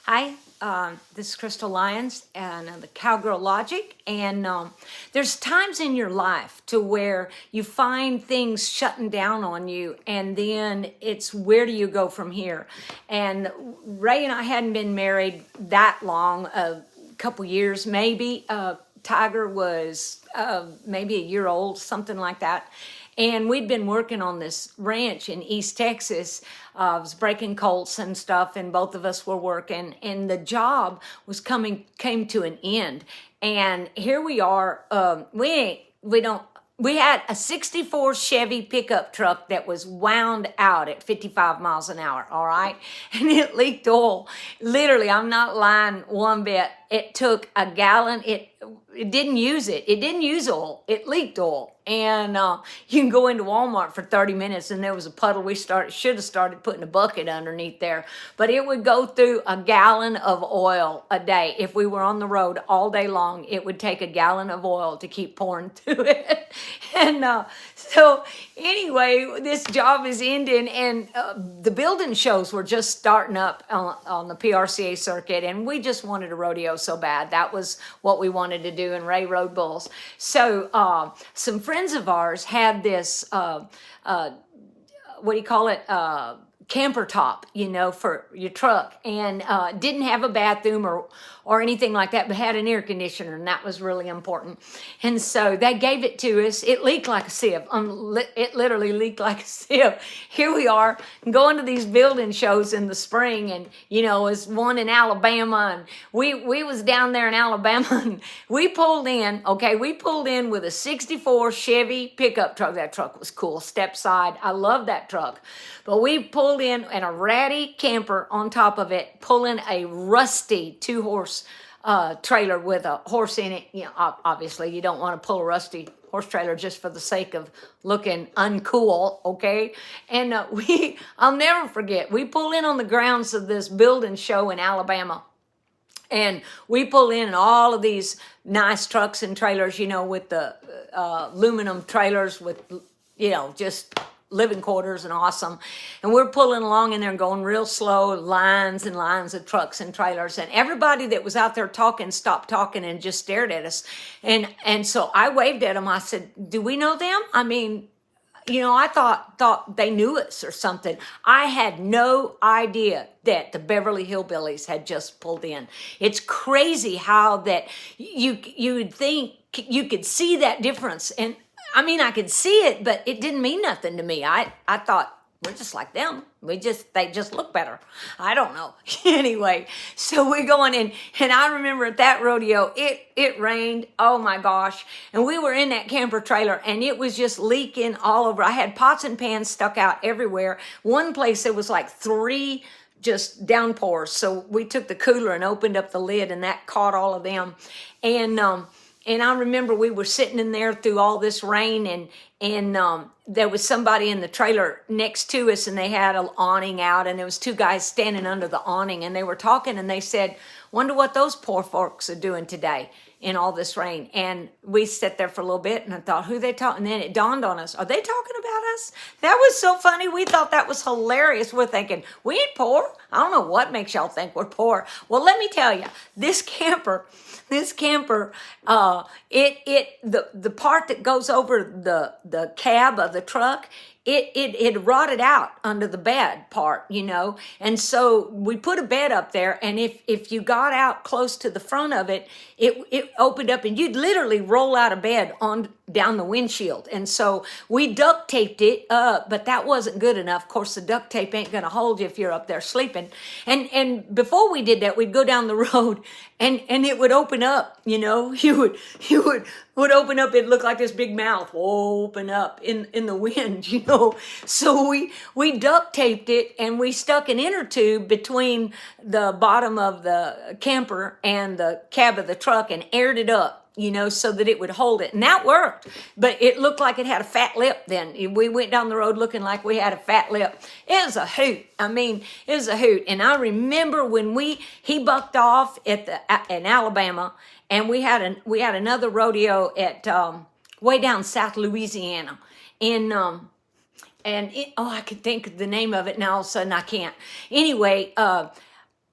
Hi, this is Crystal Lyons and the Cowgirl Logic. And there's times in your life to where you find things shutting down on you, and then it's where do you go from here? And Ray and I hadn't been married that long, a couple years maybe. Tiger was maybe a year old, something like that. And we'd been working on this ranch in East Texas. I was breaking colts and stuff, and both of us were working. And the job came to an end. And here we are. We had a 64 Chevy pickup truck that was wound out at 55 miles an hour, all right? And it leaked oil. Literally, I'm not lying one bit. It took a gallon. It didn't use it. It didn't use oil. It leaked oil. And you can go into Walmart for 30 minutes and there was a puddle. We should have started putting a bucket underneath there. But it would go through a gallon of oil a day. If we were on the road all day long, it would take a gallon of oil to keep pouring through it. And so anyway, this job is ending, and the building shows were just starting up on the PRCA circuit, and we just wanted a rodeo so bad. That was what we wanted to do, and Ray rode bulls. So some friends of ours had this, what do you call it? Camper top, for your truck, and didn't have a bathroom or anything like that, but had an air conditioner, and that was really important. And so they gave it to us. It leaked like a sieve. It literally leaked like a sieve. Here we are going to these building shows in the spring, and it was one in Alabama, and we was down there in Alabama, and we pulled in with a 64 Chevy pickup truck. That truck was cool, step side. I love that truck. But we pulled in and a ratty camper on top of it, pulling a rusty 2-horse trailer with a horse in it. Obviously you don't want to pull a rusty horse trailer just for the sake of looking uncool, okay? And I'll never forget, we pull in on the grounds of this building show in Alabama. And we pull in all of these nice trucks and trailers, with the aluminum trailers with, just living quarters and awesome. And we're pulling along in there and going real slow, lines and lines of trucks and trailers. And everybody that was out there talking stopped talking and just stared at us. And so I waved at them. I said, do we know them? I mean, I thought they knew us or something. I had no idea that the Beverly Hillbillies had just pulled in. It's crazy how that you would think you could see that difference. And I mean, I could see it, but it didn't mean nothing to me. I thought, we're just like them. They just look better. I don't know. Anyway, so we're going in, and I remember at that rodeo, it rained. Oh my gosh. And we were in that camper trailer, and it was just leaking all over. I had pots and pans stuck out everywhere. One place there was like 3 just downpours. So we took the cooler and opened up the lid, and that caught all of them. And I remember we were sitting in there through all this rain, and there was somebody in the trailer next to us, and they had an awning out, and there was 2 guys standing under the awning, and they were talking, and they said, wonder what those poor folks are doing today in all this rain. And we sat there for a little bit, and I thought, who they talking? And then it dawned on us, are they talking about us? That was so funny. We thought that was hilarious. We're thinking, we ain't poor. I don't know what makes y'all think we're poor. Well, let me tell you, this camper, the part that goes over the cab of the truck, it rotted out under the bed part, and so we put a bed up there, and if you got out close to the front of it, it opened up, and you'd literally roll out of bed on down the windshield. And so we duct taped it up, but that wasn't good enough. Of course, the duct tape ain't gonna hold you if you're up there sleeping. And before we did that, we'd go down the road, and it would open up, you would open up. It looked like this big mouth open up in the wind, So we duct taped it, and we stuck an inner tube between the bottom of the camper and the cab of the truck and aired it up, so that it would hold it. And that worked, but it looked like it had a fat lip then. We went down the road looking like we had a fat lip. It was a hoot. I mean, it was a hoot. And I remember when he bucked off in Alabama, and we had another rodeo at way down South Louisiana. I could think of the name of it, now all of a sudden I can't. Anyway,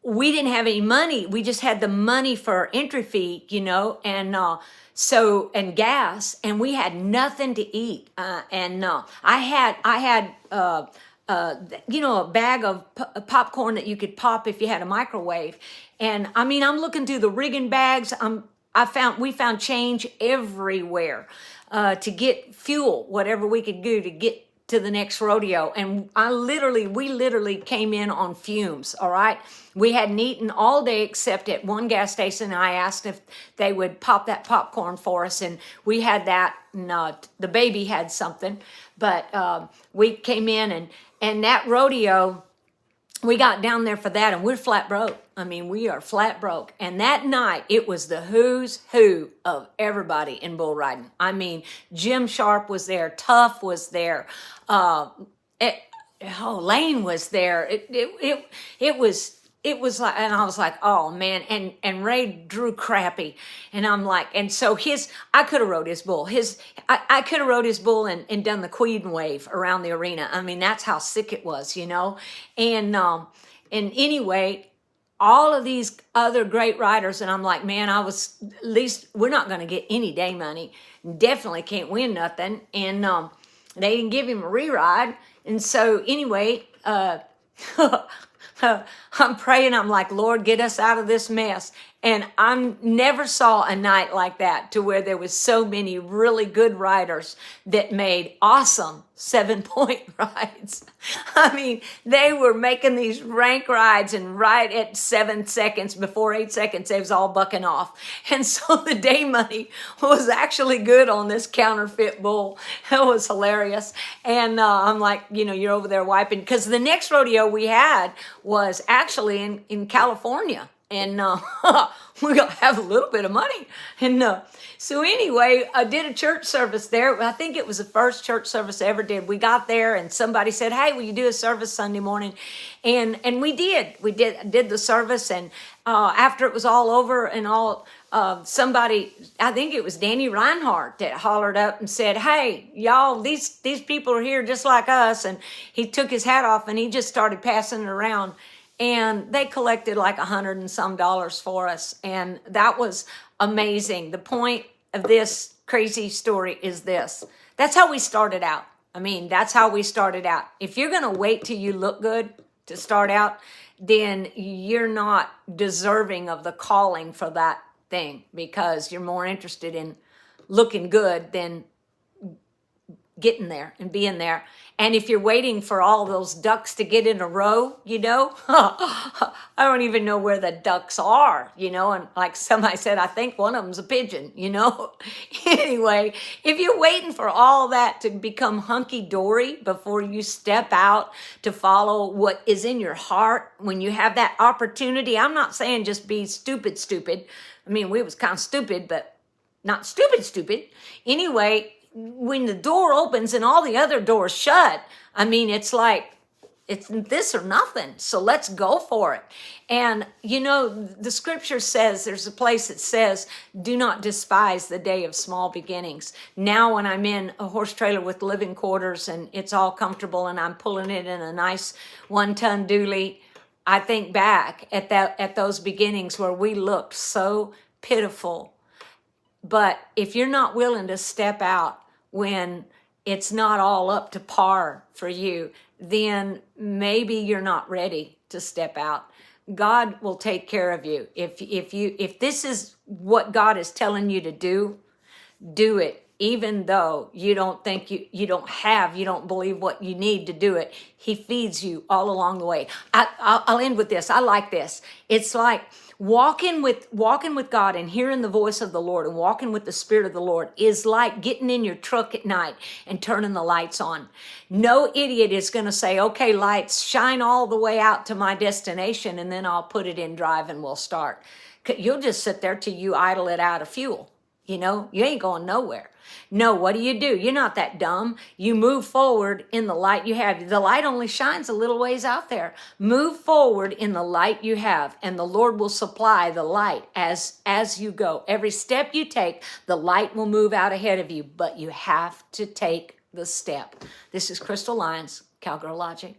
we didn't have any money. We just had the money for our entry fee, and gas, and we had nothing to eat. I had a bag of popcorn that you could pop if you had a microwave. And I mean, I'm looking through the rigging bags. We found change everywhere to get fuel, whatever we could do to get to the next rodeo. And we literally came in on fumes. All right. We hadn't eaten all day except at one gas station. I asked if they would pop that popcorn for us, and we had that. And, the baby had something, but we came in, and that rodeo, we got down there for that, and we're flat broke. I mean, we are flat broke. And that night, it was the who's who of everybody in bull riding. I mean, Jim Sharp was there, Tough was there, Lane was there. It was like, and I was like, oh man, and Ray drew crappy, and I'm like, and so I could have rode his bull. I could have rode his bull and done the Queen wave around the arena. I mean, that's how sick it was, and anyway, all of these other great riders, and I'm like, man, at least we're not going to get any day money. Definitely can't win nothing, and they didn't give him a re-ride, and so anyway, I'm praying. I'm like, Lord, get us out of this mess. And I never saw a night like that to where there was so many really good riders that made awesome 7-point rides. I mean, they were making these rank rides, and right at 7 seconds, before 8 seconds, they was all bucking off. And so the day money was actually good on this counterfeit bull. It was hilarious. And I'm like, you're over there wiping, because the next rodeo we had was actually in California. And we're going to have a little bit of money. And so anyway, I did a church service there. I think it was the first church service I ever did. We got there, and somebody said, hey, will you do a service Sunday morning? And we did. We did the service. And after it was all over and all, somebody, I think it was Danny Reinhardt, that hollered up and said, hey, y'all, these people are here just like us. And he took his hat off, and he just started passing it around. And they collected like $100 and some for us. And that was amazing. The point of this crazy story is this. That's how we started out. I mean, that's how we started out. If you're going to wait till you look good to start out, then you're not deserving of the calling for that thing, because you're more interested in looking good than getting there and being there. And if you're waiting for all those ducks to get in a row, I don't even know where the ducks are, and like somebody said, I think one of them's a pigeon, Anyway, if you're waiting for all that to become hunky-dory before you step out to follow what is in your heart, when you have that opportunity, I'm not saying just be stupid. I mean, we was kind of stupid, but not stupid. Anyway, when the door opens and all the other doors shut, I mean, it's like, it's this or nothing. So let's go for it. And, the scripture says, there's a place that says, do not despise the day of small beginnings. Now, when I'm in a horse trailer with living quarters and it's all comfortable and I'm pulling it in a nice 1-ton dually, I think back at those beginnings where we looked so pitiful. But if you're not willing to step out when it's not all up to par for you, then maybe you're not ready to step out. God will take care of you. If this is what God is telling you to do it. Even though you don't think you don't believe what you need to do it. He feeds you all along the way. I'll end with this. I like this. It's like walking with God and hearing the voice of the Lord and walking with the Spirit of the Lord is like getting in your truck at night and turning the lights on. No idiot is going to say, okay, lights, shine all the way out to my destination, and then I'll put it in drive and we'll start. You'll just sit there till you idle it out of fuel. You ain't going nowhere. No, what do? You're not that dumb. You move forward in the light you have. The light only shines a little ways out there. Move forward in the light you have, and the Lord will supply the light as you go. Every step you take, the light will move out ahead of you, but you have to take the step. This is Crystal Lyons, Cowgirl Logic.